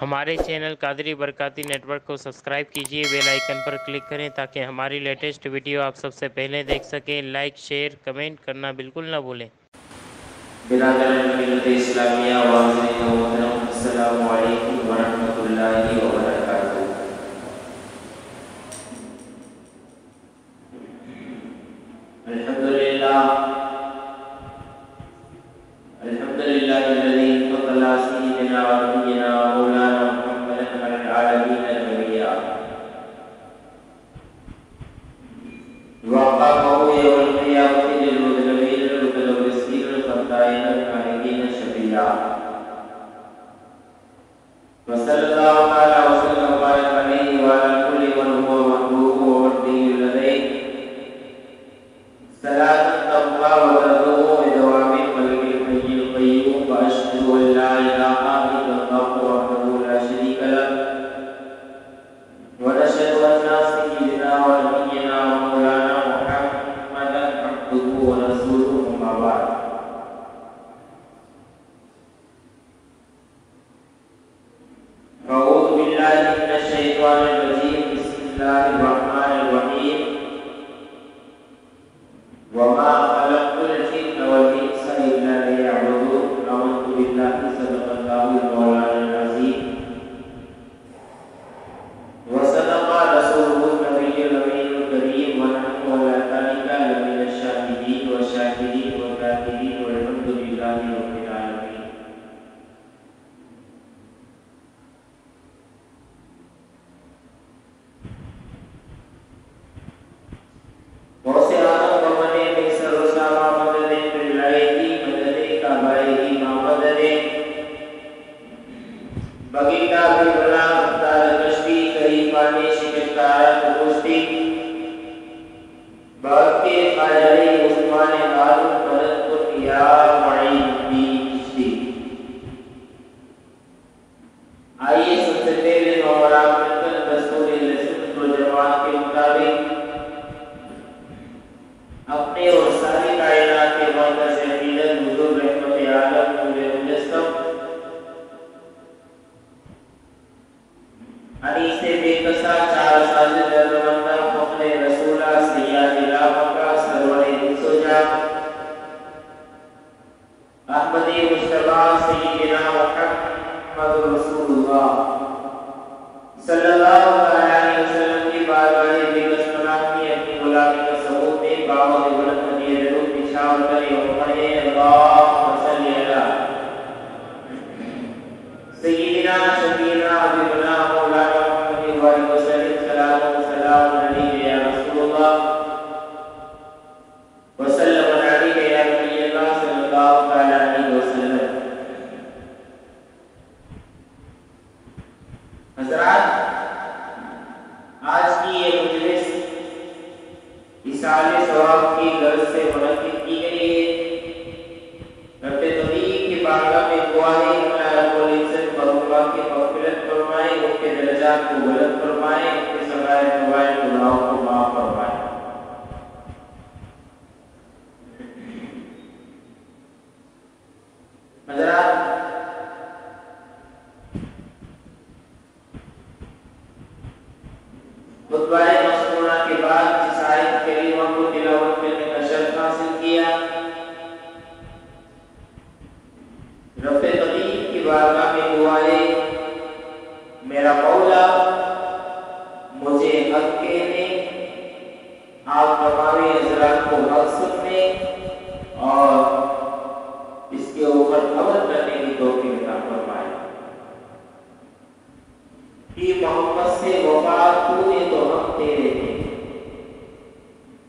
ہمارے channel Qadri برکاتی net work کو subscribe کیجیے، بیل آئیکن پر کلک کریں تاکہ ہماری لیٹسٹ ویڈیو آپ سب سے پہلے دیکھ سکیں۔ لائک، شیئر، کمنٹ کرنا بالکل نہ بھولیں۔ برادران ملت اسلامیہ واضح محترم، السلام علیکم ورحمۃ اللہ وبرکاتہ۔ الحمدللہ الذی فضل سیدنا و نبینا مولانا محمد علی العالمین نبیا وقامه یوم القیامة للمذنبین المتلبسین الخطائین الخارجین شفیعا وصلی اللہ تعالی وسلم وبارک علیہ وعلی کل من هو محبوب ومرضی لدیہ صلاة تقوی وتدعو بدوام الملك الحي القيوم واشهد ان لا اله الا الله وحده لا شريك له ونشهد ان سيدنا ونبينا ومولانا محمدا عبده ورسوله اما بعد اعوذ بالله من الشيطان الرجيم بسم الله الرحمن الرحيم وما خلقت الجن والانس الا ليعبدون آمنت بالله صدق الله المولانا العظيم وصدق رسوله النبي الامين الكريم ونحن على ذلك لمن الشاهدين والشاكرين والذاكرين والحمد لله رب العالمين۔ بگیتا بھی بلا اختار کشتی کئی پانی شکستارہ کپوشتی باقی خاجری عثمان قارون مدد کو کیا معین دین کشتی۔ آئیے سب سے پہلے نوبرات مل کر دستور لسنت و جماعت کے مطابق اپنے اور ساری کائنات کے مرکز عقیدت حضور رحمت عالم نور مجسم حدیث بے قصہ چار ساجد درمندر فخر رسولہ سیاد الامکہ سرور انسوجہ احمدی مجتبہ سیدنا محمد رسول اللہ صلی اللہ علیہ وسلم کی بارگاہ بے قص منامی اپنی غلامی کا ثبوت میں باغ بلند مدیر روح پچھاور کر یومنے اللہ صلی اللہ سیدنا شفینا حبیبنا مولانا محمد وآلہ وسلم سلام علیہ یا رسول اللہ وسلم علیہ یا نبی اللہ صلی اللہ علیہ وسلم۔ حضرات، آج کی یہ مجلس اصال ثواب کی غرض سے منعقد کی گئی ہے۔ رب طبیعی کی بارگاہ میں دعا ہے اللہ رب العزت اللہ کی مغفرت فرمائے، ان کے درجات کو بلند فرمائے، ان کے سغائر کبائر گناہوں کو معاف فرمائے۔ حضرات، خطبہ مسنونہ کے بعد جس آیت کریمہ کو تلاوت کرنے کا شرف حاصل کیا، رب طبیعی کی بارگاہ میں دعائے میرا مولا مجھے حق کہنے، آپ تمام حضرات کو حق سننے اور اس کے اوپر عمل کرنے کی توفیق عطا فرمائے۔ کہ محمد سے وفا تو نے تو ہم تیرے ہیں،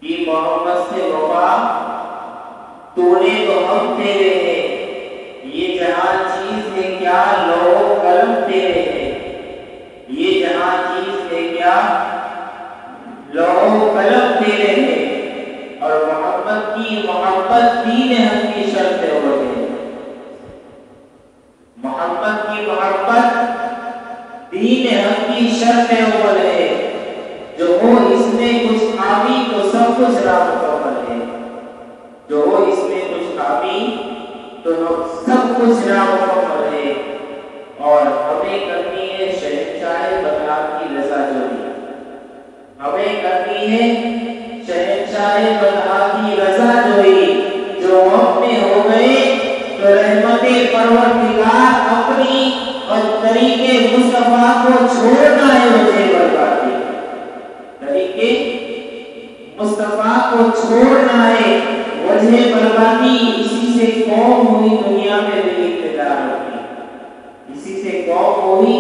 کہ محمد سے وفا تو نے تو ہم تیرے ہیں، یہ جہاں چیز ہے کیا لوح قلم تیرے ہیں، یہ جہاں چیز ہے کیا لوح قلم تیرے ہیں، اور محمد کی محبت دین حق کی شرط ہو گئی، محمد کی محبت دین حق کی شرط اول ہے، جو ہو اس میں کچھ خامی تو سب کچھ نامکمل ہے، جو ہو اس میں کچھ خامی تو سب کچھ نامکمل ہے، اور ہمیں کرنی तरीके मुस्तफा को छोड़ना है वजह बर्बादी, तरीके मुस्तफा को छोड़ना है वजह बर्बादी। इसी से कौम हुई दुनिया में बेइख्तियार होगी, इसी से कौम हुई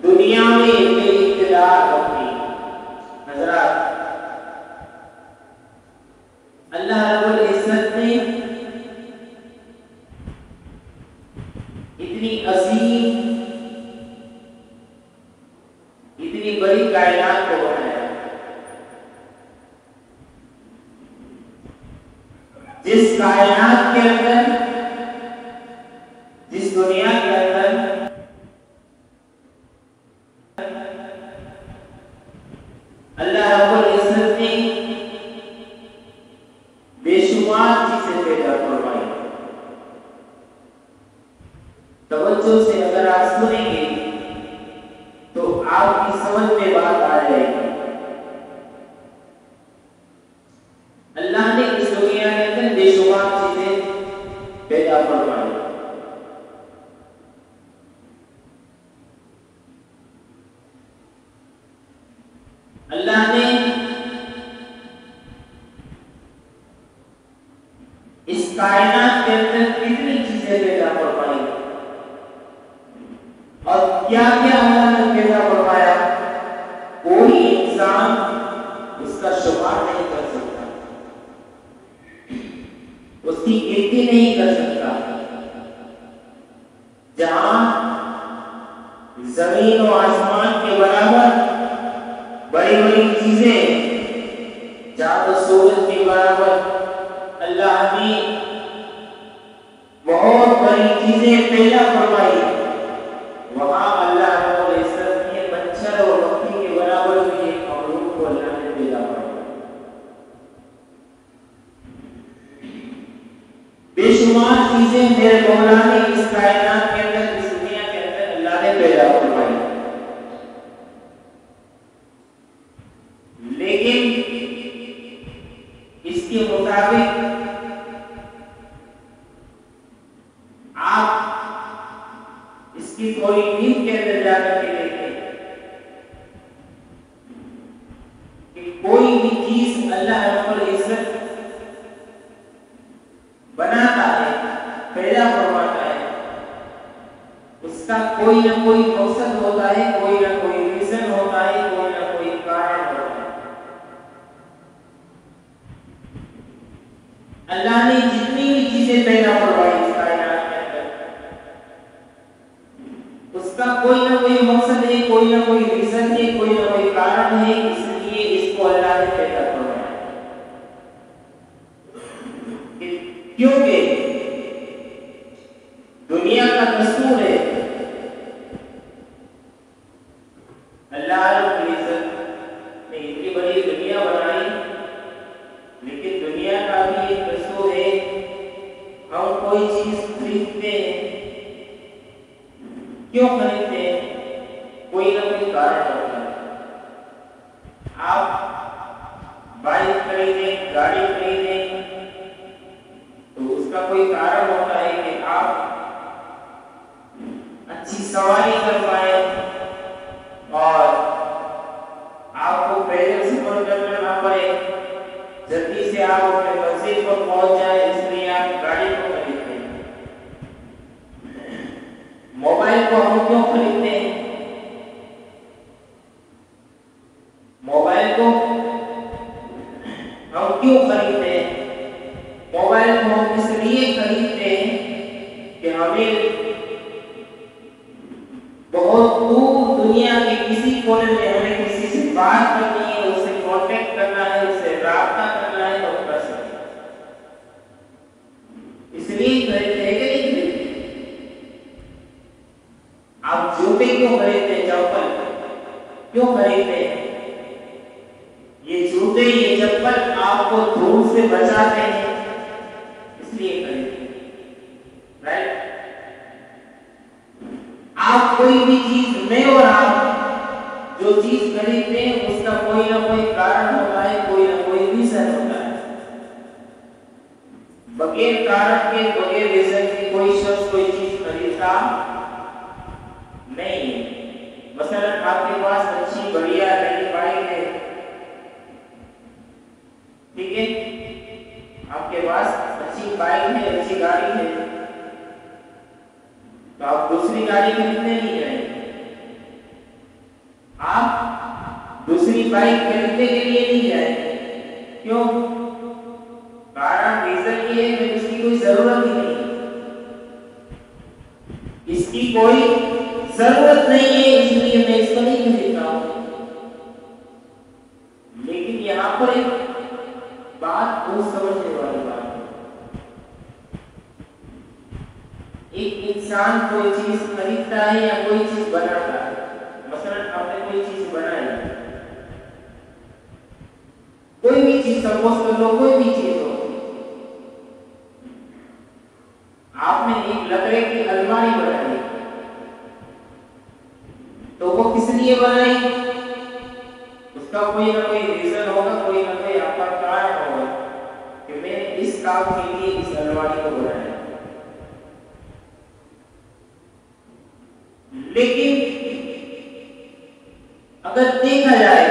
दुनिया में बेइख्तियार होगी। हज़रात, अल्लाह रब्बुल इज्जत ने इतनी अजीम, इतनी बड़ी कायनात को बनाया, जिस कायनात के अंदर, जिस दुनिया के अंदर अल्लाह रब्बुल इज्जत ने बेशुमार चीजें पैदा फरमाई। तवज्जो से अगर आप सुनेंगे तो आपकी समझ में बात आ जाएगी। अल्लाह ने इस दुनिया के अंदर बेशुमार चीजें पैदा फरमाई। अल्लाह ने इस कायनात के अंदर कितनी चीजें पैदा फरमाई और क्या क्या अल्लाह ने पैदा फरमाया, कोई इंसान उसका शुमार नहीं कर सकता, उसकी गिनती नहीं कर सकता। जहां जमीन और आसमान के बराबर बड़ी बड़ी चीजें, चांद सूरज के बराबर अल्लाह ने बहुत बड़ी चीजें पैदा फरमाई, वहां अल्लाह रब्बुल इज्जत ने मच्छर और मक्खी के बराबर भी एक मखलूक को अल्लाह ने पैदा फरमाया। बेशुमार चीजें मेरे मौला ने इस कायनात के अंदर, इस दुनिया के अंदर अल्लाह ने पैदा फरमाई। लेकिन इसके मुताबिक आप इसकी थोड़ी नींद के अंदर जाकर के देखें कि कोई भी चीज अल्लाह रब्बुल इज्जत बनाता है, पैदा फरमाता है, उसका कोई ना कोई मकसद होता है, कोई ना कोई रीजन होता है, कोई ना कोई कारण होता है। अल्लाह ने जितनी भी चीजें पैदा फरमाई इस कायनात के अंदर, उसका कोई ना कोई मकसद है, कोई ना कोई रीजन है, कोई ना कोई कारण है, इसलिए इसको अल्लाह ने पैदा फरमाया। क्योंकि दुनिया का दस्तूर है, अल्लाह रब्बुल इज्जत ने इतनी बड़ी दुनिया बनाई, लेकिन दुनिया का भी एक दस्तूर है, हम कोई चीज खरीदते हैं, क्यों खरीदते हैं? कोई ना कोई कारण होता है। आप बाइक खरीदें, गाड़ी खरीदें, तो उसका कोई कारण होता है कि आप अच्छी सवारी कर पाए और आपको पैदल सफर करना ना पड़े, जल्दी से आप अपने मंजिल पर पहुंच जाए, इसलिए आप गाड़ी को खरीदते हैं। मोबाइल को हम क्यों खरीदते हैं? मोबाइल को हम क्यों खरीदते हैं? मोबाइल को हम इसलिए खरीदते हैं कि हमें बहुत दूर दुनिया के किसी कोने में हमें किसी से बात करनी है, उससे कांटेक्ट करना है, उससे राब्ता करना है, तो कर सकते हैं। इसलिए खरीदते हैं कि नहीं खरीदते? आप जूते क्यों खरीदते हैं? चप्पल क्यों खरीदते हैं? ये जूते, ये चप्पल आपको धूल से बचाते हैं, इसलिए खरीदते हैं, राइट? आप कोई भी चीज में और आप जो चीज खरीदते हैं उसका कोई ना कोई कारण होता है, कोई ना कोई रीजन होता है। बगैर कारण के, बगैर रीजन के कोई शख्स कोई चीज खरीदता बाइक खरीदने के लिए नहीं जाएंगे। क्यों? कारण रीजन ये है कि इसकी कोई जरूरत ही नहीं है, इसकी कोई जरूरत नहीं है, इसलिए मैं इसको नहीं खरीद रहा हूं। लेकिन यहां पर एक बात बहुत समझने वाली बात है। एक इंसान कोई चीज खरीदता है या कोई चीज बनाता है, मसलन आपने कोई चीज बनाई, कोई भी चीज, सपोज कर लो कोई भी चीज हो, आपने एक लकड़े की अलमारी बनाई, तो वो किस लिए बनाई? उसका कोई ना कोई रीजन होगा, कोई ना कोई आपका कारण होगा कि मैं इस काम के लिए इस अलमारी को बनाया। लेकिन अगर देखा जाए,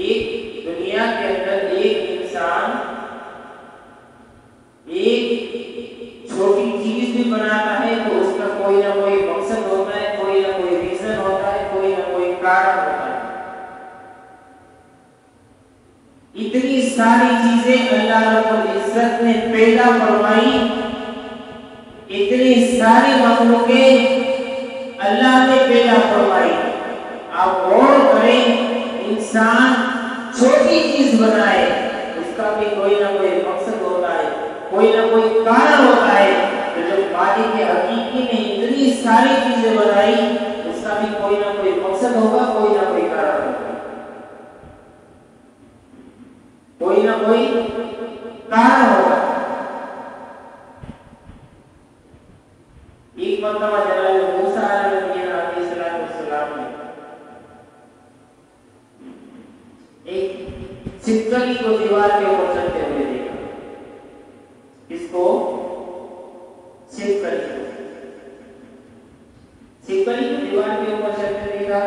एक दुनिया के अंदर एक इंसान एक छोटी चीज भी बनाता है तो उसका कोई ना कोई मकसद होता है, कोई ना कोई रीजन होता है, कोई ना कोई कारण होता है। इतनी सारी चीजें अल्लाह रब्बुल इज्जत ने पैदा फरमाई, इतनी सारी मखलूकें अल्लाह ने पैदा फरमाई। आप गौर करें, इंसान छोटी चीज बनाए, उसका भी कोई ना कोई मकसद होता है, कोई ना कोई कारण होता है। तो जब मालिक के हकीकी ने इतनी सारी चीजें बनाई, उसका भी कोई ना कोई मकसद होगा, कोई ना कोई कारण होगा, कोई ना कोई कारण होगा। एक मरतबा जनाब मूसा अलैहिस्सलाम ने एक छिपकली को दीवार के ऊपर चलते हुए देखा। इसको छिपकली को दीवार के ऊपर चलते देखा।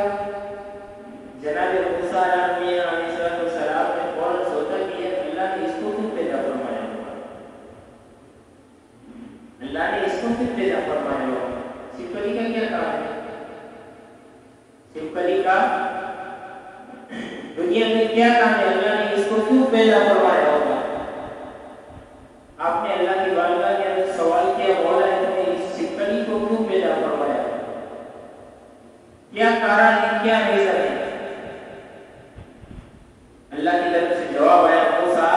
जनाब मूसा अलैहिस्सलाम ने फौरन सोचा कि अल्लाह ने इसको क्यों पैदा फरमाया, अल्लाह ने इसको क्यों पैदा फरमाया होगा? छिपकली का क्या काम है? छिपकली का दुनिया में क्या काम है? अल्लाह ने इसको क्यों पैदा फरमाया होगा? आपने अल्लाह की बारगाह के अंदर सवाल किया, बोला है इस छिपकली को क्यों पैदा फरमाया? क्या कारण है, क्या रीजन है? अल्लाह की तरफ से जवाब आया, मूसा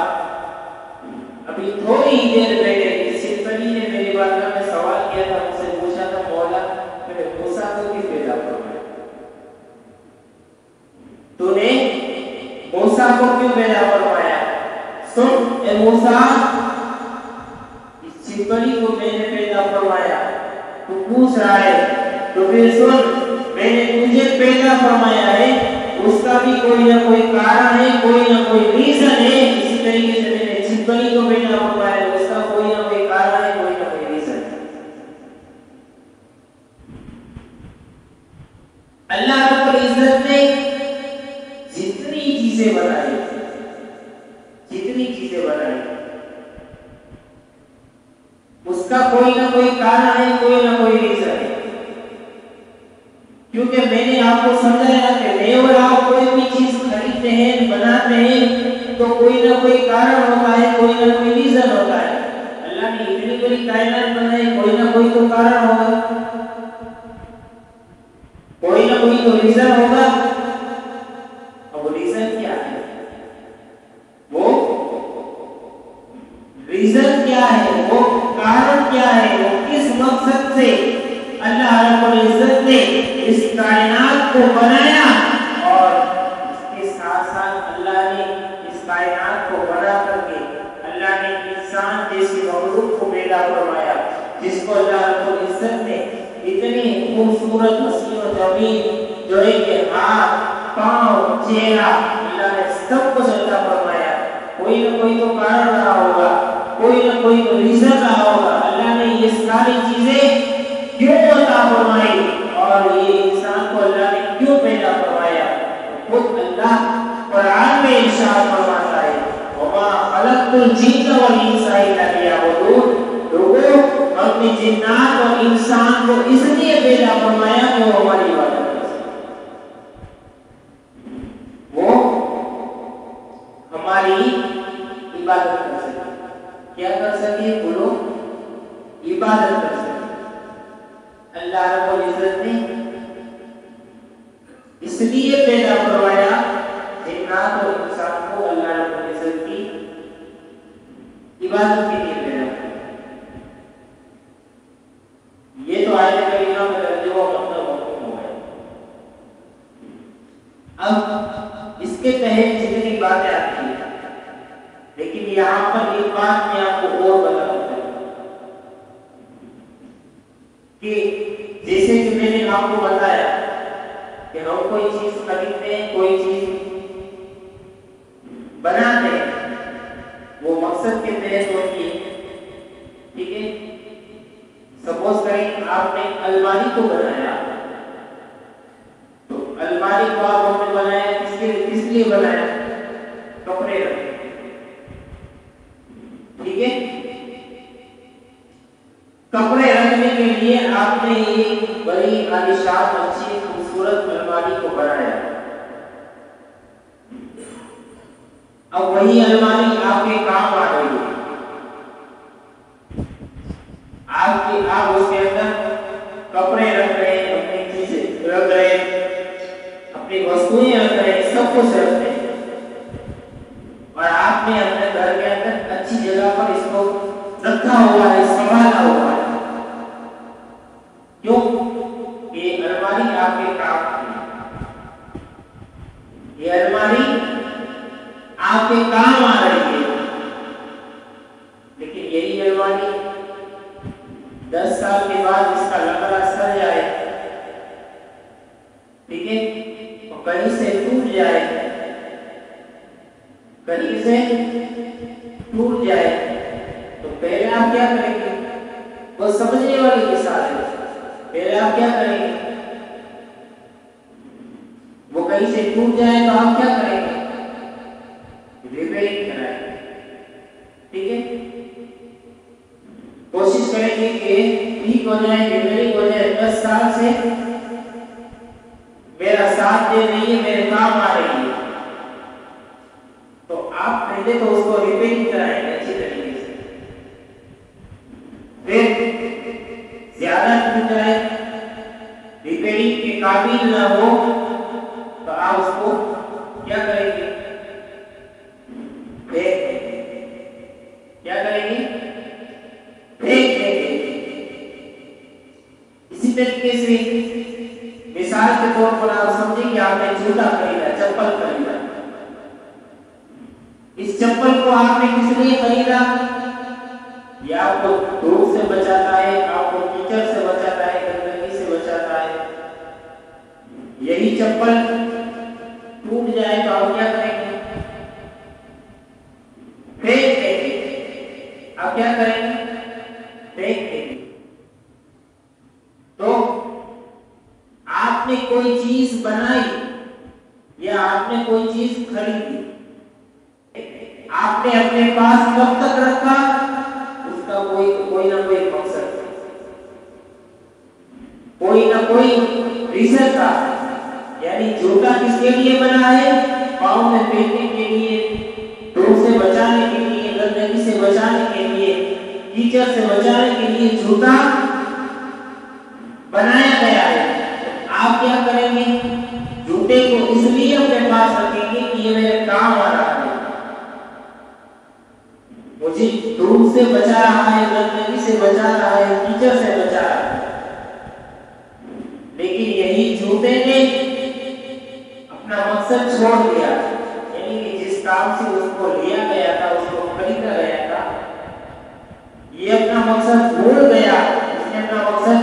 अभी थोड़ी ही देर पहले इस छिपकली ने मेरी बारगाह में सवाल किया था, मुझसे पूछा था, मौला मैंने मूसा को क्यों पैदा फरमाया? तूने मूसा को क्यों पैदा फरमाया? सुन ए मूसा, इस छिपकली को मैंने पैदा फरमाया, तू पूछ रहा है, तो फिर सुन, मैंने तुझे पैदा फरमाया है, उसका भी कोई ना कोई कारण है, कोई ना कोई रीजन है। इसी तरीके से मैंने छिपकली को पैदा फरमाया है, उसका कोई ना कोई कारण है, कोई ना कोई रीजन है। अल्लाह रब्बुल इज्जत ने जितनी चीजें बनाई, उसका कोई ना कोई कारण है, कोई ना कोई रीजन है। क्योंकि मैंने आपको समझाया कि मैं और आप कोई भी चीज खरीदते हैं, बनाते हैं, तो कोई ना कोई कारण होता है, कोई ना कोई रीजन होता है। अल्लाह ने इतनी बड़ी कायनात बनाई, कोई ना कोई तो कारण होगा, कोई ना कोई तो रीजन होगा। अब रीजन क्या है? वो रीजन क्या है, वो कारण क्या है, वो किस मकसद से अल्लाह रब्बुल इज्जत ने इस कायनात को बनाया, और इसके साथ साथ अल्लाह ने इस कायनात को बना करके अल्लाह ने इंसान जैसी मखलूक को पैदा फरमाया, जिसको अल्लाह रब्बुल इज्जत ने इतनी खूबसूरत हसीन और जमीन, जो है कि हाथ, पांव, चेहरा, अल्लाह ने सब कुछ अता फरमाया। कोई ना कोई तो कारण रहा होगा, कोई ना कोई तो रीजन रहा होगा। अल्लाह ने ये सारी चीजें क्यों अता फरमाई, और ये इंसान को अल्लाह ने क्यों पैदा फरमाया? खुद अल्लाह कुरान में इरशाद फरमाता है, वमा खलक़तुल जिन्ना वल इंसा इल्ला लियअबुदून। लोगों, हमने जिन्नात और इंसान को इसलिए पैदा फरमाया कि वो हमारी इबादत करें। रब्बुल इज्जत ने इसलिए पैदा करवाया जिन्नात और इंसान को अल्लाह रब्बुल इज्जत की इबादत के लिए पैदा किया। ये तो आयत करीमा में तर्जुमा मतलब मफहूम हो गया। अब इसके तहत जितनी बातें आती हैं, लेकिन यहाँ पर एक बात मैं आपको और बताना चाहूँगा कि जैसे कि मैंने आपको बताया कि हम कोई चीज खरीदते हैं, कोई चीज बनाते हैं, वो मकसद के तहत होती है। ठीक है, सपोज करें आपने अलमारी को बनाया, तो अलमारी को आपने बनाया किस लिए बनाया? कपड़े रखने। ठीक है, कपड़े रखने के लिए आपने एक बड़ी आलीशान अच्छी खूबसूरत अलमारी को बनाया। अब वही अलमारी आपके काम आ रही है, आप उसके अंदर कपड़े रख रहे हैं, अपनी चीजें रख रहे हैं, अपनी वस्तुएं रख रहे हैं, सब कुछ रख रहे हैं, और आपने अपने घर के अंदर अच्छी जगह पर इसको रखा हुआ है, संभाला हुआ है। क्यों? ये अलमारी आपके काम की है, ये अलमारी आपके काम आ रही है। लेकिन यही अलमारी 10 साल के बाद इसका लकड़ा सड़ जाए, ठीक है, और कहीं से टूट जाए, कहीं से टूट जाए, तो पहले आप क्या करेंगे? वो समझने वाली मिसाल है। पहले आप क्या करेंगे? वो कहीं से टूट जाए तो आप क्या करेंगे? रिपेयरिंग कराएंगे। ठीक है, कोशिश करेंगे कि ठीक हो जाए, रिपेयरिंग हो जाए। 10 साल से मेरा साथ दे रही है, मेरे काम आ रही है, तो आप पहले तो उसको रिपेयरिंग कराएंगे अच्छी तरीके से। फिर ज्यादा टूट जाए, रिपेयरिंग के काबिल ना हो, तो आप उसको क्या करेंगे? फेंक देंगे। क्या करेंगे? फेंक देंगे। इसी तरीके से मिसाल के तौर पर आप समझिए कि आपने जूता खरीदा, चप्पल खरीदा। इस चप्पल को आपने किस लिए खरीदा? ये आपको धूप से बचाता है, आपको कीचड़ से बचाता है, गंदगी से बचाता है। यही चप्पल टूट जाए तो आप क्या करेंगे? फेंक देंगे। आप क्या करेंगे? फेंक देंगे। तो आपने कोई चीज बनाई या आपने कोई चीज खरीदी, आपने अपने पास कब तक रखा? उसका कोई ना कोई मकसद, कोई ना कोई रीजन था। यानी जूता किसके लिए बना है? पाँव में पहनने के लिए, धूप से बचाने के लिए, गंदगी से बचाने के लिए, कीचड़ से बचाने के लिए जूता बनाया गया है। आप क्या करेंगे? जूते को इसलिए अपने पास रखेंगे कि ये मेरे काम आ रहा है, मुझे धूप से बचा रहा है, गंदगी से बचा रहा है, कीचड़ से बचा रहा है। लेकिन यही जूते ने अपना मकसद छोड़ दिया, यानी कि जिस काम से उसको लिया गया था, उसको खरीदा गया था, ये अपना मकसद भूल गया, उसने अपना मकसद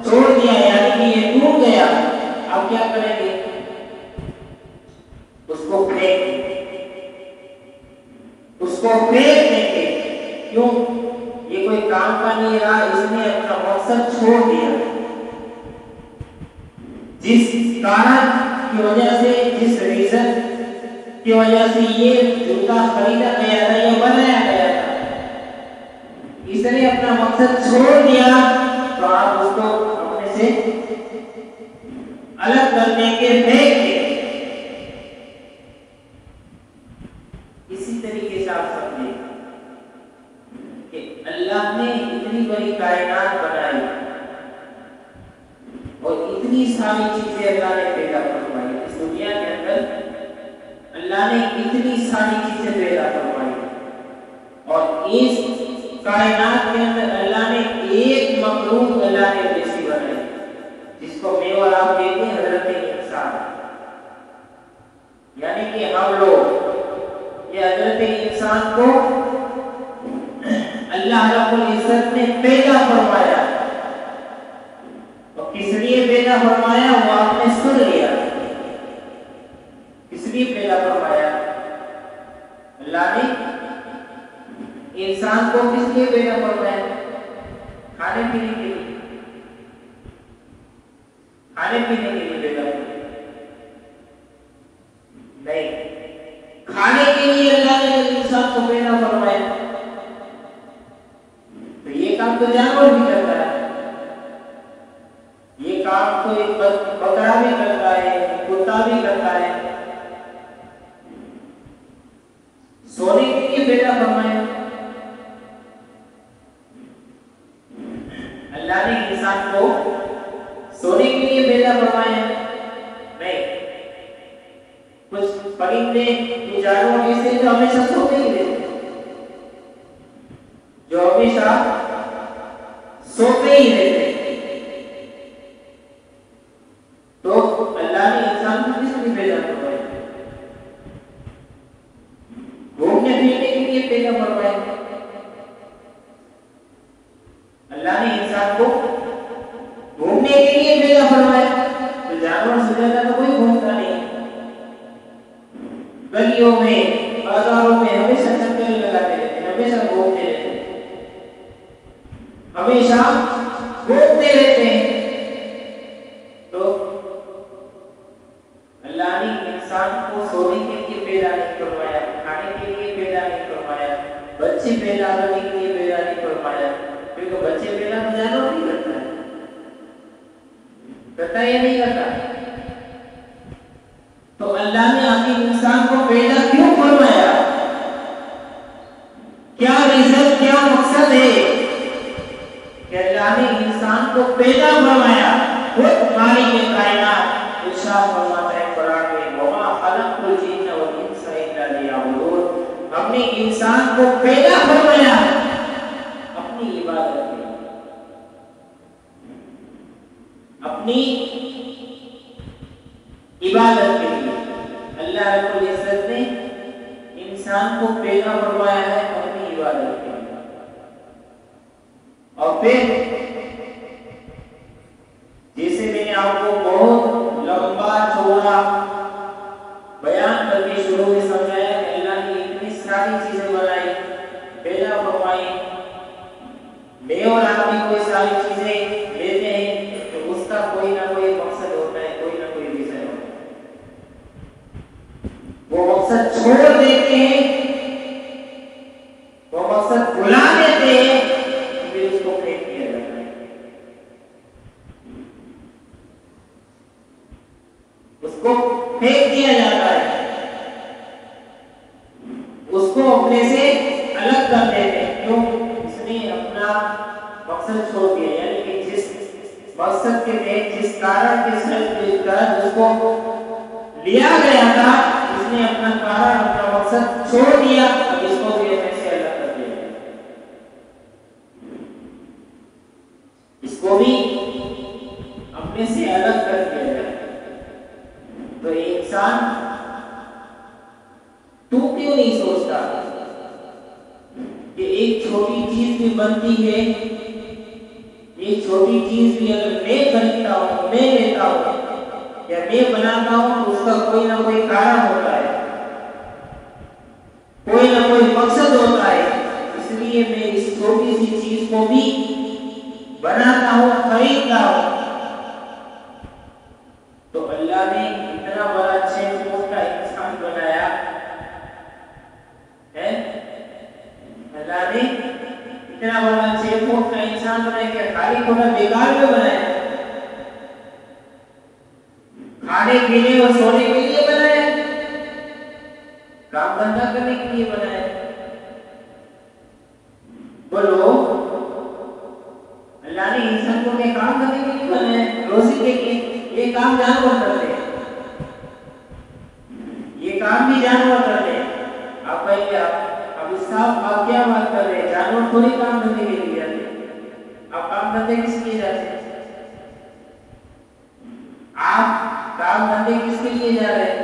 छोड़ दिया, यानी कि ये टूट गया। अब क्या करेंगे? उसको फेंक देंगे। उसको फेंक देंगे। क्यों? ये कोई काम का नहीं रहा, इसने अपना मकसद छोड़ दिया। जिस कारण की वजह से, जिस रीजन की वजह से ये जूता खरीदा गया था, ये बनाया गया था, इसने अपना मकसद छोड़ दिया, तो आप उसको अपने से अलग कर देंगे, फेंक देंगे। इसी तरीके से आप समझे कि अल्लाह ने इतनी बड़ी कायनात बनाई, اور اتنی ساری چیزیں اللہ نے پیدا فرمائی اس دنیا کے اندر، اللہ نے اتنی ساری چیزیں پیدا فرمائی، اور اس کائنات کے اندر اللہ نے ایک مخلوق اللہ نے ایسی بنائی جس کو میں اور آپ کہتے ہیں حضرت انسان، یعنی کہ ہم لوگ یہ حضرت انسان کو اللہ رب العزت نے پیدا فرمایا، اور کس لیے پیدا فرمایا وہ آپ نے سن لیا، کس لیے پیدا فرمایا اللہ نے انسان کو، کس لیے پیدا فرمایا؟ کھانے پینے کے لیے، کھانے پینے کے لیے پیدا فرمایا نہیں، کھانے کے لیے اللہ نے انسان کو پیدا فرمایا، تو یہ کام تو جانور بھی کرتا ہے، یہ کام تو ایک بکرا بھی کرتا ہے، کتا بھی کرتا ہے، سونے کے لیے پیدا فرمایا اللہ نے انسان کو، سونے کے لیے پیدا فرمایا نہیں، کچھ پرندے کچھ جانور ایسے جو ہمیشہ سوتے ہی رہتے، جو ہمیشہ سوتے ہی رہتے، تو اللہ نے انسان کو کس لیے پیدا فرمایا؟ گھومنے پھرنے کے لیے پیدا فرمایا اللہ نے انسان کو، گھومنے کے لیے پیدا فرمایا، تو جانور سے زیادہ تو کوئی گھومتا نہیں، گلیوں میں بازاروں میں ہمیشہ چکر لگاتے رہتے، ہمیشہ گھومتے رہتے، ہمیشہ گھومتے رہتے ہیں، تو اللہ نے انسان کو سونے کے لیے پیدا نہیں فرمایا، کھانے کے لیے پیدا نہیں فرمایا، بچے پیدا کرنے کے لیے پیدا نہیں فرمایا، کیونکہ بچے پیدا تو جانور نہیں کرتا ہے، کرتا یا نہیں کرتا؟ تو اللہ نے آخر انسان کو پیدا کیوں فرمایا؟ کیا ریزن، کیا مقصد ہے کہ اللہ نے انسان کو پیدا فرمایا؟ خود مالک کائنات ارشاد فرماتا ہے قرآن میں، وما خلقت الجن والانس الا لیعبدون، ہم نے انسان کو پیدا فرمایا اپنی عبادت کے لیے، اپنی عبادت کے لیے، اللہ رب العزت نے انسان کو پیدا فرمایا ہے اپنی عبادت کے لیے، اور پھر جیسے میں نے آپ کو بہت لمبا چوڑا بیان کر کے شروع میں سمجھایا کہ اللہ نے اتنی ساری چیزیں بنائی، پیدا فرمائی، میں اور آپ بھی کوئی ساری چیزیں لیتے ہیں تو اس کا کوئی نہ کوئی مقصد ہوتا ہے، کوئی نہ کوئی ریزن ہوتا ہے، وہ مقصد چھوڑ دیتے ہیں، وہ مقصد بھلا دیتے ہیں، پھر اس کو پھینک دیا جاتا ہے، اس کو پھینک دیا جاتا ہے، اس کو اپنے سے الگ کر دیتے ہیں، کیوں؟ اس نے اپنا مقصد چھوڑ دیا، یعنی کہ جس مقصد کے لیے، جس کارن کے ساتھ اس کو لیا گیا تھا، اس نے اپنا کارن، اپنا مقصد چھوڑ دیا، اب اس کو بھی اپنے سے الگ کر دیا، اس کو بھی اپنے سے الگ کر دیا جائے، تو انسان تو کیوں نہیں سوچتا کہ ایک چھوٹی چیز بھی بنتی ہے، ایک چھوٹی چیز بھی اگر میں خریدتا ہوں، میں لیتا ہوں یا میں بناتا ہوں تو اس کا کوئی نہ کوئی کارن ہوتا ہے، کوئی نہ کوئی مقصد ہوتا ہے، اس لیے میں اس چھوٹی سی چیز کو بھی بناتا ہوں، خریدتا ہوں، تو اللہ نے اتنا بڑا 6 فٹ کا انسان بنایا ہے، اللہ نے اتنا بڑا 6 فٹ کا انسان بنایا کہ خالی تھوڑا بیکار میں بنایا، کھانے پینے اور سونے کے لیے بنایا، کام دھندا کرنے کے لیے بنایا؟ بولو، اللہ نے انسان کو کام کرنے کے لیے بنایا، روزی ये काम जानवर करते हैं, ये काम भी जानवर करते हैं। आप कहेंगे अब आप क्या बात कर रहे हैं, जानवर थोड़ी काम धंधे के लिए जाते हैं। आप काम धंधे किस लिए जाते हैं? आप काम धंधे किसके लिए जा रहे हैं?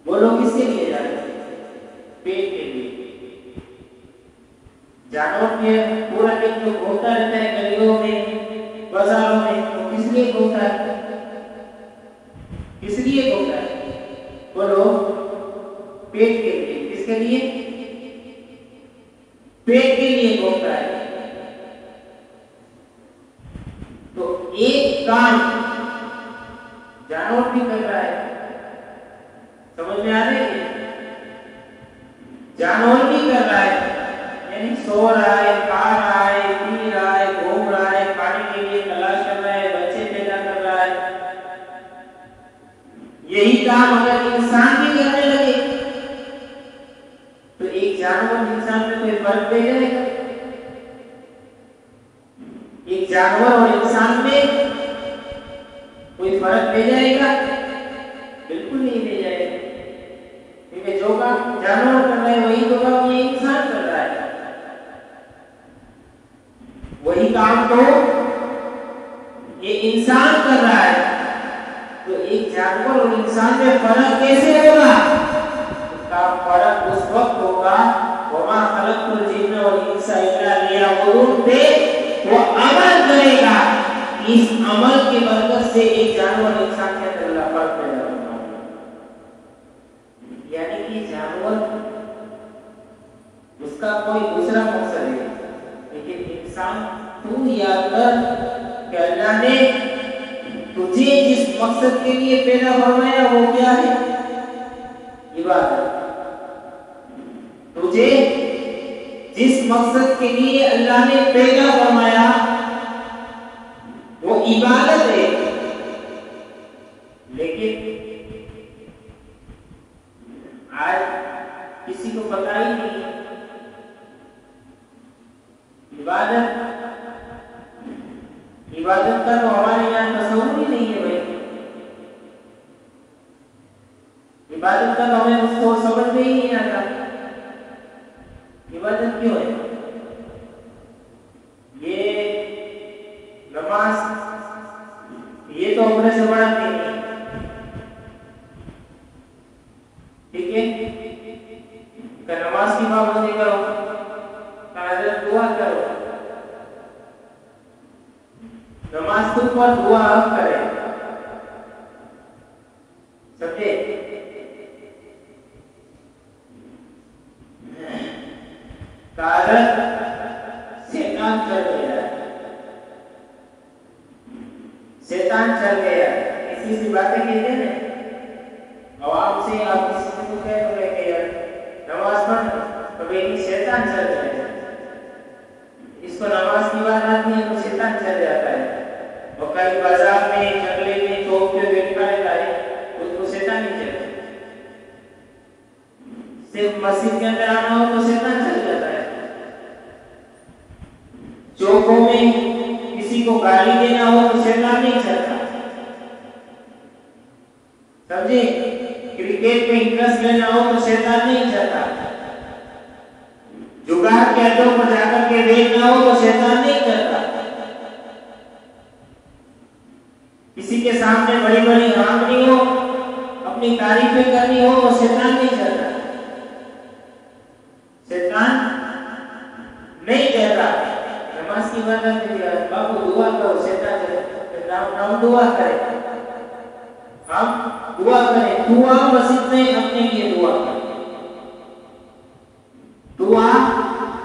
बोलो किसके लिए जा रहे हैं? पेट के लिए। जानवर के पूरा दिन जो घूमता रहता है गलियों में, बाजारों में, तो किस लिए घूमता है? किस लिए घूमता है? बोलो पेट के लिए। किसके लिए? पेट के लिए घूमता है। तो एक काम जानवर भी कर रहा है, समझ में आ रही है? जानवर भी कर रहा है, यानी सो रहा है, खा रहा है, पी रहा है, घूम रहा है, पानी के लिए तलाश कर रहा है, बच्चे पैदा कर रहा है। यही काम अगर इंसान भी करने लगे तो एक जानवर इंसान में कोई फर्क पड़ जाएगा? एक जानवर और इंसान में कोई फर्क पड़ जाएगा? बिल्कुल नहीं पड़ जाएगा। क्योंकि जो काम जानवर कर रहा है वही तो काम ये इंसान कर रहा है। वही काम तो ये इंसान कर रहा है। तो एक जानवर और इंसान में फर्क कैसे होगा? उसका फर्क उस वक्त होगा वमा खलक़तुल जिन्ना वल इंसा इल्ला लियअबुदून पे वो अमल करेगा। इस अमल की बरकत से एक जानवर इंसान के अंदर अल्लाह पाक पैदा करता है। यानी कि जानवर उसका कोई दूसरा मकसद है, लेकिन इंसान तू याद कर कि अल्लाह ने तुझे जिस मकसद के लिए पैदा फरमाया वो क्या है? इबादत। तुझे जिस मकसद के लिए अल्लाह ने पैदा फरमाया वो इबादत है। लेकिन आज किसी को पता ही नहीं इबादत का तो हमारे यहाँ तस्वुर ही नहीं है भाई। इबादत का तो हमें उसको समझ में ही नहीं आता। इबादत क्यों है? ये नमाज ये तो अपने से बड़ा नहीं है, ठीक है? कि नमाज की पाबंदी करो, हजरत दुआ करो, नमाज के ऊपर दुआ करे, समझे? कारण शैतान चल गया, शैतान चल गया। ऐसी सी बातें कहते हैं ना, आवाम से आप किसी को कह रहे हैं यार नमाज पढ़, तो भाई शैतान चल गया। इसको नमाज की बात आती है तो शैतान चल जाता है। और कहीं बाजार में, जंगले में, चौक पे बैठा रहता है, उसको शैतान ही चलता है। सिर्फ मस्जिद के अंदर आना हो तो शैतान चल जाता है। चौकों में किसी को गाली देना हो तो शैतान नहीं चलता, समझे? क्रिकेट में इंटरेस्ट लेना हो तो शैतान नहीं चलता। जुगाड़ के अड्डों पर जाकर के देखना हो तो शैतान नहीं करता। किसी के सामने बड़ी बड़ी आंगनी हो, अपनी तारीफें करनी हो तो शैतान नहीं करता। शैतान नहीं कहता नमाज की बात आती है बाबू दुआ करो, शैतान कहता हम दुआ करें, हम दुआ करें। दुआ मस्जिद में अपने लिए दुआ कर, दुआ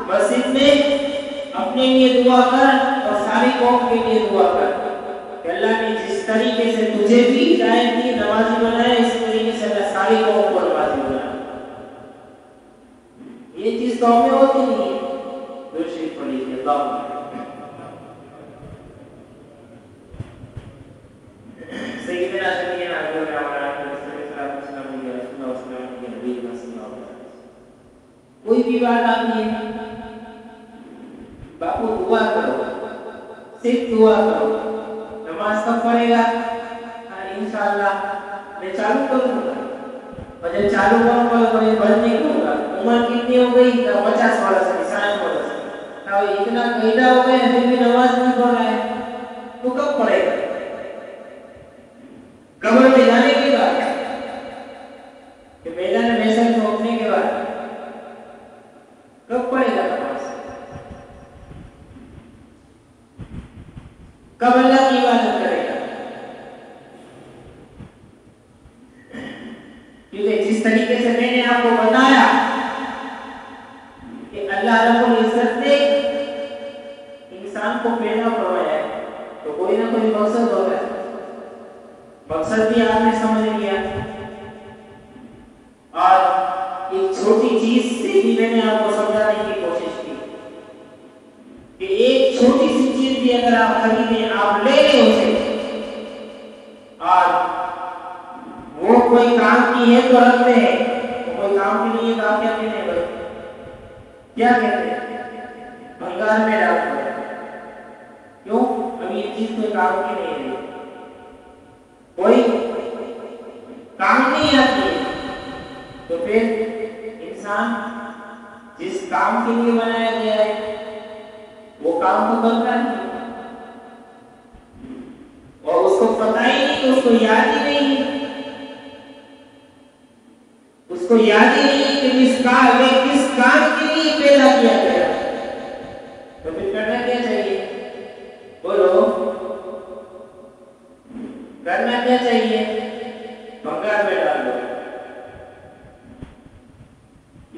मस्जिद में अपने लिए दुआ कर और सारी कौम के लिए दुआ कर। अल्लाह ने जिस तरीके से तुझे भी हिदायत दी, नमाजी बनाया, इस तरीके से अल्लाह सारी कौम को नमाजी बनाया। ये चीज तो हमें होती नहीं है। दूसरी पढ़ी है सैयदना शफीना हज़रत कोई भी बात आती है, बापू दुआ करो, सिर्फ दुआ करो, पड़ेगा? इंशाअल्लाह मैं चालू करूंगा, और जब चालू करूंगा तो ये बंद नहीं करूंगा। उम्र कितनी हो गई? 50 वर्ष की, 60 वर्ष की। तो इतना कैदा हो गया फिर भी नमाज नहीं पढ़ रहा है, तो कब पढ़ेगा? कब्र में जाने के बाद कि मैदान महशर में पहुंचने के बाद कब पढ़ेगा नमाज? कब अल्लाह की इबादत करेगा? क्योंकि जिस तरीके से मैंने आपको बताया कि अल्लाह रब्बुल इज्जत ने इंसान को पैदा करवाया है, तो कोई ना कोई मकसद होगा। मकसद भी आपने समझ लिया, और एक छोटी चीज से भी मैंने आपको समझाने की कोशिश की कि एक छोटी सी चीज भी अगर आप खरीदें, आप ले लें उसे, और वो कोई काम की है तो रखते हैं, तो कोई काम की नहीं है तो आप क्या कहते हैं भाई? क्या कहते हैं? भंगार में डाल दो। क्यों? अब ये चीज कोई काम की नहीं है, कोई काम नहीं आती है, तो फिर इंसान जिस काम के लिए बनाया गया है वो काम तो करता नहीं, और उसको पता ही नहीं, उसको याद ही नहीं, उसको याद ही नहीं कि किस काम के लिए पैदा किया गया। तो फिर करना क्या चाहिए? बोलो, करना क्या चाहिए? भंगार में डाल दो।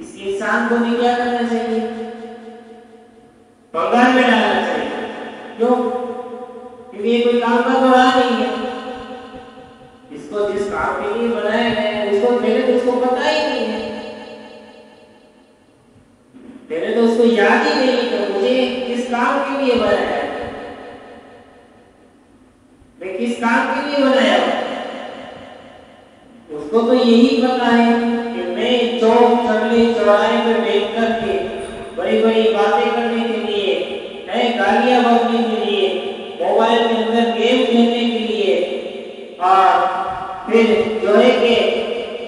इस इंसान को भी क्या करना चाहिए? भंगार में डालना चाहिए। क्यों? क्योंकि ये कोई काम का तो रहा नहीं है। इसको जिस काम के लिए बनाया गया है उसको पहले तो उसको पता ही नहीं है, पहले तो उसको याद ही नहीं कि मुझे किस काम के लिए बनाया है, मैं किस काम के लिए बनाया हूं। उसको तो यही पता है कि मैं चौक चगले चौराहे पे बैठ करके बड़ी बड़ी बातें करने के लिए, नए गालियां बकने के लिए, मोबाइल के अंदर गेम खेलने के लिए, और फिर जो है कि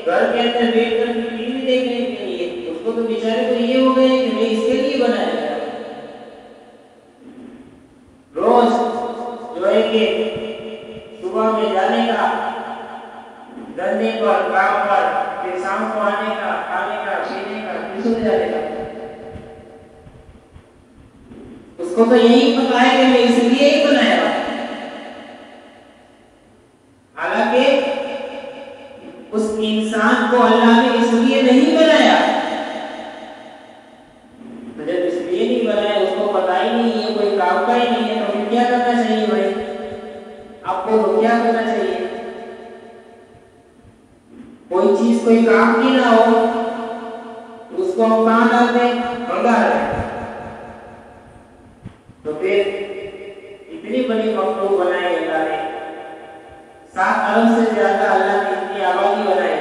घर के अंदर बैठ कर टीवी देखने के लिए, उसको तो बेचारे को ये हो गया कि मैं इसके लिए बनाया गया। रोज जो है कि सुबह में जाने का धंधे पर, काम पर, फिर शाम को आने का, खाने का, पीने का, फिर सो जाने का। उसको तो यही पता है कि मैं इसलिए ही बनाया। हालांकि उस इंसान को अल्लाह ने इसलिए नहीं बनाया, तो जब इसलिए नहीं बनाया, उसको पता ही नहीं है, कोई काम का ही नहीं है, तो फिर क्या करना चाहिए भाई? आपको तो क्या करना चाहिए? कोई चीज कोई काम की ना हो तो उसको हम कहां डाल दें? भंगार में। तो फिर इतनी बड़ी मखलूक बनाई अल्लाह ने, 7 अरब से ज्यादा अल्लाह ने इतनी आबादी बनाई,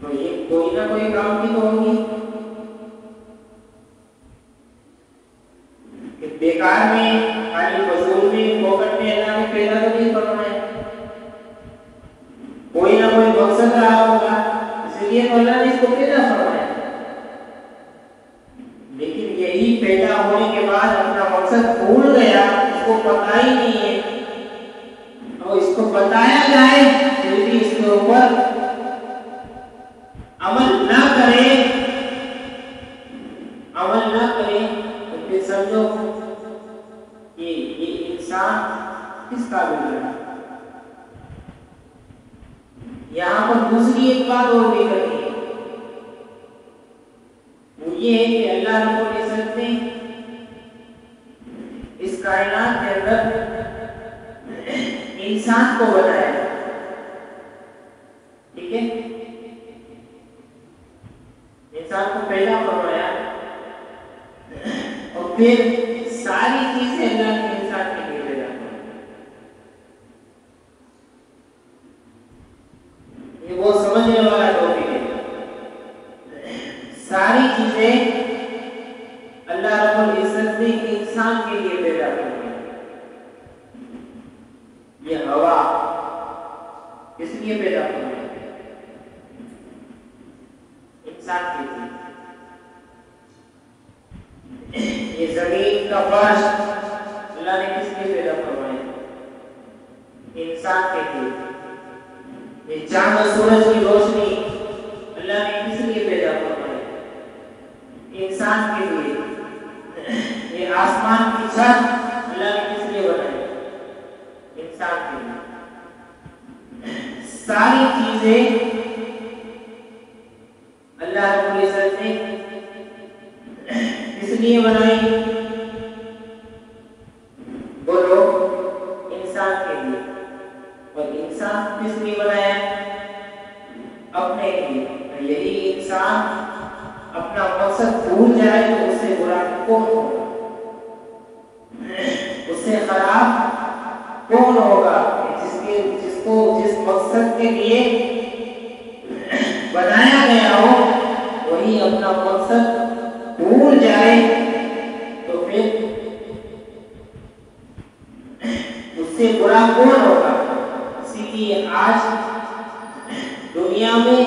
तो ये कोई ना कोई काम की तो होगी। कि बेकार में, खाली फजूल में, फोकट में अल्लाह ने पैदा तो नहीं करना है, कोई ना कोई मकसद रहा होगा, इसलिए तो अल्लाह ने इसको पैदा फरमाया। लेकिन यही पैदा होने के बाद अपना मकसद भूल गया, इसको पता ही नहीं है, और इसको बताया जाए फिर भी इसके ऊपर अमल ना करे, तो फिर समझो कि ये इंसान किस काबिल है। यहाँ पर दूसरी एक बात और भी करनी है, वो ये है कि अल्लाह रब्बुल इज्जत ने इस कायनात के अंदर इंसान को बनाया, ठीक है? इंसान को पैदा करवाया, और फिर सारी चीजें अल्लाह ने इंसान के लिए पैदा करवाई। ये वो समझने वाला टॉपिक है। सारी चीजें अल्लाह रब्बुल इज्जत ने इंसान के लिए पैदा की। लिए पैदा फरमाया? इंसान के लिए। ये जमीन का फर्श अल्लाह ने किस लिए पैदा फरमाया? इंसान के लिए। ये चांद और सूरज की रोशनी अल्लाह ने किस लिए पैदा फरमाई? इंसान के लिए। ये आसमान की छत अल्लाह ने किस लिए बनाई? इंसान के लिए। सारी चीजें अल्लाह रब्बुल इज्जत ने किस लिए बनाई? बोलो, इंसान के लिए। और इंसान किस लिए बनाया? अपने लिए। यदि इंसान अपना मकसद भूल जाए तो उससे बुरा कौन होगा? उससे खराब कौन होगा? जिसको जिस मकसद के लिए बनाया गया हो वही अपना मकसद भूल जाए तो फिर उससे बुरा कौन होगा? इसीलिए आज दुनिया में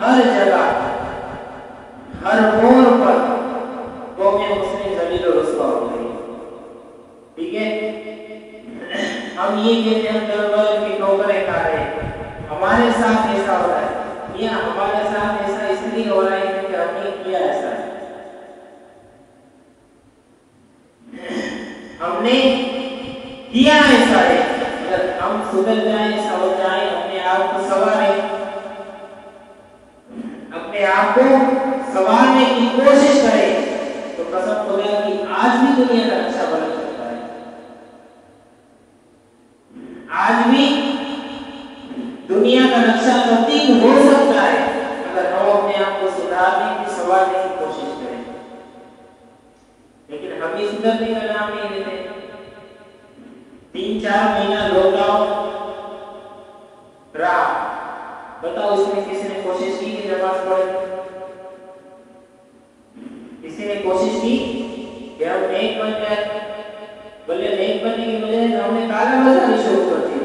हर जगह, हर मोड़ पर कौमें मुस्लिम जलील और रुस्वा हो रही है। ठीक है, हम ये कहते हैं हम दरबार की ठोकरें खा रहे हैं, हमारे साथ ऐसा हो रहा है, या हमारे साथ ऐसा इसलिए हो रहा है क्योंकि हमने किया ऐसा है। हमने किया ऐसा है। अगर हम सुधर जाएं, समझ जाएं, अपने आप को संवारें, अपने आप को संवारने की कोशिश करें तो कसम खुदा की आज भी दुनिया का नक्शा बदल सकता है। आज भी दुनिया का नक्शा तब्दील हो सकता है अगर हम अपने आप को सुधारने की, संवारने की कोशिश करें। लेकिन हम ही सुधरने का नाम नहीं लेते। 3-4 महीना लॉकडाउन रहा, बताओ इसमें किसी ने कोशिश की कि नमाज पढ़े? किसी ने कोशिश की कि हम नेक बन जाए? बोले नेक बनने की वजह से हमने काला बाजारी शुरू कर दी।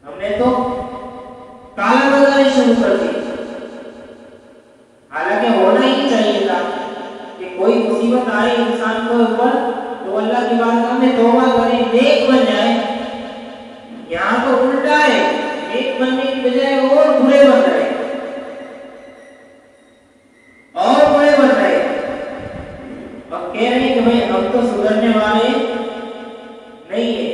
हमने तो काला बाजारी शुरू कर दी। हालांकि होना ही चाहिए था कि कोई मुसीबत आए इंसान को ऊपर तो अल्लाह की बारगाह में तौबा करे, नेक बन जाए। यहाँ तो उल्टा है, नेक बनने की बजाय और बुरे बन रहे, और बुरे बन रहे, और कह रहे हैं कि भाई हम तो सुधरने वाले नहीं है।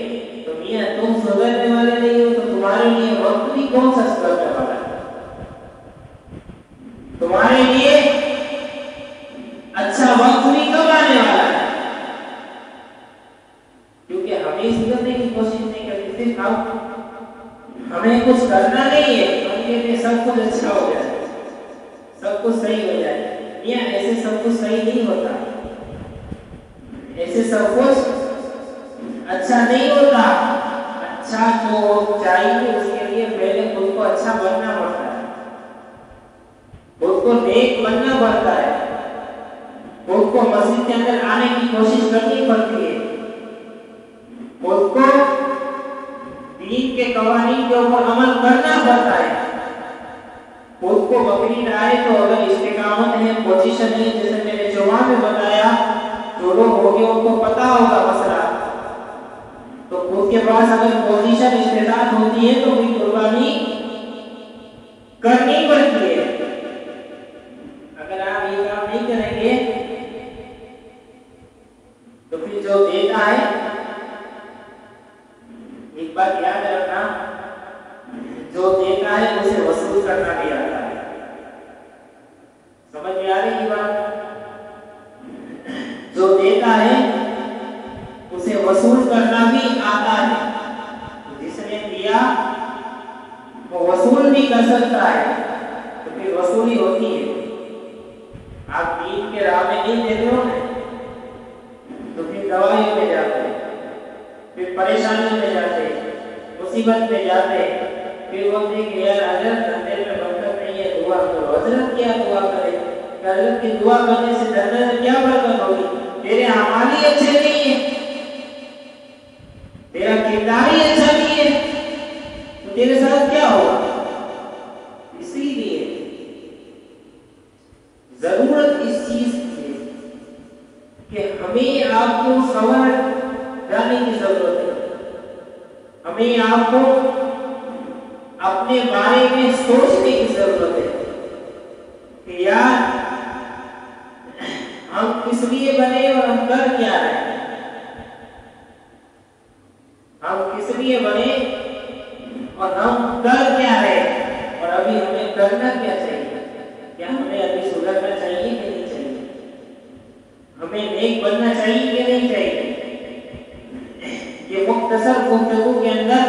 तो मियां तुम सुधरने वाले नहीं हो तो तुम्हारे लिए वक्त भी कौन सा सुधरने वाला है? तुम्हारे लिए अच्छा वक्त भी कब आने वाला है? क्योंकि हमें सुधरने की कोशिश नहीं करते, सिर्फ हमें कुछ करना नहीं है, हम कहते सब कुछ अच्छा हो जाए, सब कुछ सही हो जाए। या ऐसे सब कुछ सही नहीं होता, ऐसे सब कुछ अच्छा नहीं होता। अच्छा जो चाहिए उसके लिए पहले खुद को अच्छा बनना पड़ता है, खुद को नेक बनना पड़ता है, खुद को मस्जिद के अंदर आने की कोशिश करनी पड़ती है, खुद को दीन के कवानीन के ऊपर अमल करना पड़ता है। खुद को बकरीद आए तो अगर इस्तिकामत है, पोजीशन है, जैसे मैंने जवाब में बताया, जो लोग हो गए उनको पता होगा मसला, तो खुद के पास अगर पोजीशन इस्तेदाद होती है तो भी कुर्बानी करनी पड़ती है। अगर आप ये काम नहीं करेंगे तो फिर जो देता है, एक बात याद रखना, जो देता है उसे वसूल करना भी आता है। समझ में आ रही है बात? जो देता है उसे वसूल करना भी आता है। जिसने दिया वो वसूल भी कर सकता है, तो फिर वसूली होती है। आप दीन के राह में नहीं देते हो तो फिर दवाइयों में जाते हैं, फिर परेशानियों में जाते, मुसीबत में जाते, फिर वो देख यार हजरत धंधे में बरकत नहीं है, दुआ करो। हजरत क्या दुआ करे? हजरत की दुआ करने से धंधे में क्या बरकत होगी? तेरे अमाल ही अच्छे नहीं है, तेरा किरदार चला ही अच्छा नहीं है तो तेरे साथ क्या होगा? इसीलिए जरूरत इस चीज की है कि हमें आपको समझ जाने की जरूरत है, हमें आपको अपने बारे में सोचने की जरूरत है कि यार हम किस लिए बने और हम कर क्या रहे हैं, हम किस लिए बने और हम कर क्या रहे हैं, और अभी हमें करना क्या चाहिए। क्या हमें अभी सुधरना चाहिए कि नहीं चाहिए, हमें नेक बनना चाहिए कि नहीं चाहिए। ये मुख्तसर गुफ्तगू के अंदर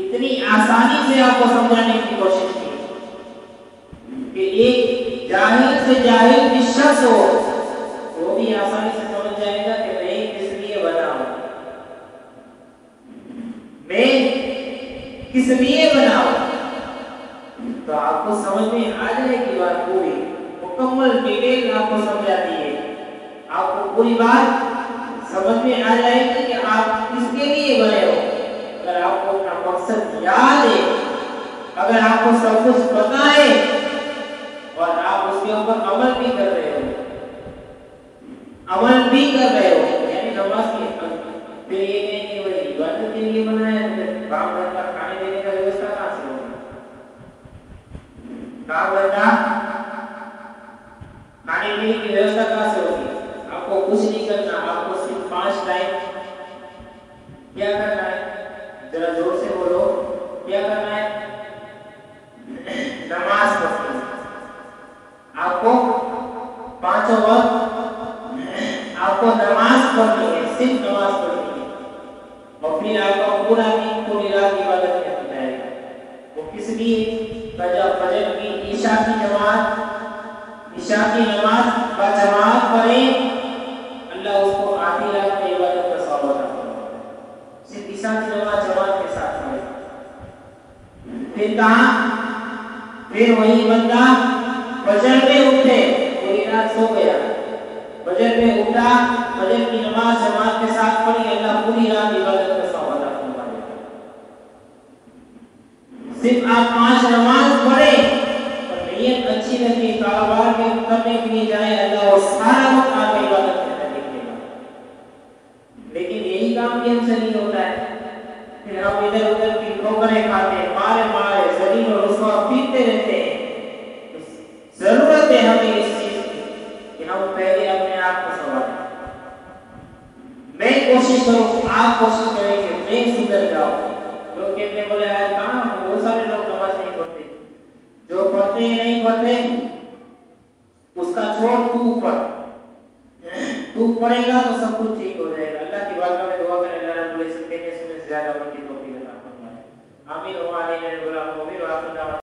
इतनी आसानी से आपको समझाने की कोशिश की कि एक जाहिल से जाहिल भी शख्स हो वो भी आसानी से समझ जाएगा कि मैं किस लिए बना हूं, मैं किस लिए बना हूं। तो आपको समझ में आ जाएगी बात पूरी, मुकम्मल डिटेल आपको समझाती है, आपको पूरी बात समझ में आ जाएगी कि आप किसके लिए बने हो। अगर आपको अपना मकसद याद है, अगर आपको सब कुछ पता है और आप उसके ऊपर अमल भी कर रहे हो, अमल भी कर रहे हो, यानी नमाज की फिर ये कहेंगे भाई इबादत के लिए बनाया है, काम धंधा खाने देने का व्यवस्था कहाँ से होगा, काम धंधा खाने पीने की व्यवस्था कहाँ से होगी। आपको कुछ नहीं करना, आपको सिर्फ 5 टाइम क्या करना है, जरा जोर से बोलो, क्या करना है, नमाज पढ़नी है। आपको 5 वक्त आपको नमाज पढ़नी है, सिर्फ नमाज पढ़नी है, और फिर आपका पूरा दिन पूरी रात इबादत में हो जाएगा। वो किस लिए, फजर की ईशा की नमाज का जमात पढ़े, अल्लाह उसको आधी रात में इबादत का सवाब अता फरमाएगा। सिर्फ ईशा की नमाज जमात के साथ पढ़े। फिर कहा, फिर वही बंदा फजर में उठे, पूरी रात सो गया, फजर में उठा, फजर की नमाज जमात के साथ पढ़ी, अल्लाह पूरी रात इबादत का सवाब अता फरमाएगा। सिर्फ आप 5 नमाज पढ़े और नियत अच्छी रखी, कारोबार के करने के लिए जाए, अल्लाह वो सारा वक्त आपकी इबादत करने देखेगा। लेकिन यही काम भी हमसे नहीं होता है, फिर हम इधर उधर की ठोकरें खाते, मारे मारे जमीन और उसको पीटते रहते हैं। जरूरत है हमें इस चीज की कि हम पहले अपने आप को संभालें। मैं कोशिश करूं, आप कोशिश करें कि मैं सुधर जाऊं। लोग कहते हैं बोले यार कहाँ, बहुत सारे लोग नमाज नहीं पढ़ते, जो पढ़ते हैं नहीं पढ़ते उसका छोड़, तू पढ़ेगा तो सब कुछ ठीक हो जाएगा। अल्लाह की बारगाह में दुआ करें, अल्लाह रब्बुल इज्जत ने इसमें ज्यादा वक्त की तौफीक अता फरमाए। आमीन व आमीन।